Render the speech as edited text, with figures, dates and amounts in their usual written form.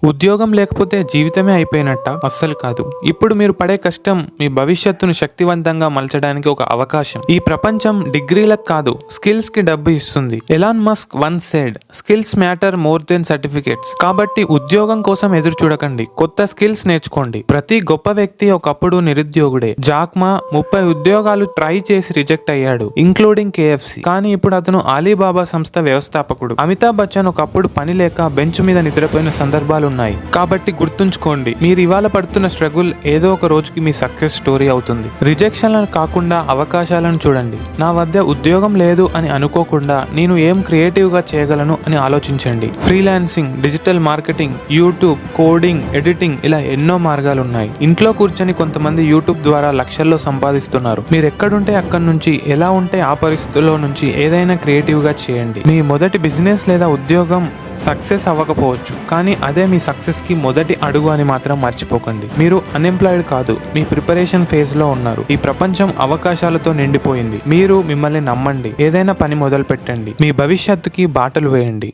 ఉద్యోగం లేకపోతే జీవితమే అయిపోయినట్ట? అస్సలు కాదు. ఇప్పుడు మీరు పడే కష్టం మీ భవిష్యత్తును శక్తివంతంగా మలచడానికి ఒక అవకాశం. ఈ ప్రపంచం డిగ్రీలకు కాదు, స్కిల్స్ కి డబ్బు ఇస్తుంది. Elon Musk once said, skills matter more than certificates. కాబట్టి ఉద్యోగం కోసం ఎదురు చూడకండి, కొత్త స్కిల్స్ నేర్చుకోండి. ప్రతి గొప్ప వ్యక్తి ఒకప్పుడు నిరుద్యోగుడే. జాక్మా 30 ఉద్యోగాలు ట్రై చేసి రిజెక్ట్ అయ్యాడు, ఇంక్లూడింగ్ కేఎఫ్సి. కానీ ఇప్పుడు అతను అలీబాబా సంస్థ వ్యవస్థాపకుడు. అమితాబ్ బచ్చన్ ఒకప్పుడు పని లేక బెంచ్ మీద నిద్రపోయిన సందర్భాలు ఉన్నాయి. కాబట్టి గుర్తుంచుకోండి, మీరు ఇవాళ పడుతున్న స్ట్రగుల్ ఏదో ఒక రోజుకి మీ సక్సెస్ స్టోరీ అవుతుంది. రిజెక్షన్లను కాకుండా అవకాశాలను చూడండి. నా వద్ద ఉద్యోగం లేదు అని అనుకోకుండా నేను ఏం క్రియేటివ్ గా చేయగలను అని ఆలోచించండి. Freelancing, digital marketing, YouTube, coding, editing, ఇలా ఎన్నో మార్గాలు ఉన్నాయి. ఇంట్లో కూర్చొని కొంతమంది యూట్యూబ్ ద్వారా లక్షల్లో సంపాదిస్తున్నారు. మీరు ఎక్కడుంటే అక్కడి నుంచి, ఎలా ఉంటే ఆ పరిస్థితుల్లో నుంచి ఏదైనా క్రియేటివ్ గా చేయండి. మీ మొదటి బిజినెస్ లేదా ఉద్యోగం సక్సెస్ అవ్వకపోవచ్చు, కానీ అదే మీ సక్సెస్ కి మొదటి అడుగు అని మాత్రం మర్చిపోకండి. మీరు అన్ఎంప్లాయిడ్ కాదు, మీ ప్రిపరేషన్ ఫేజ్ లో ఉన్నారు. ఈ ప్రపంచం అవకాశాలతో నిండిపోయింది. మీరు మిమ్మల్ని నమ్మండి, ఏదైనా పని మొదలు పెట్టండి, మీ భవిష్యత్తుకి బాటలు వేయండి.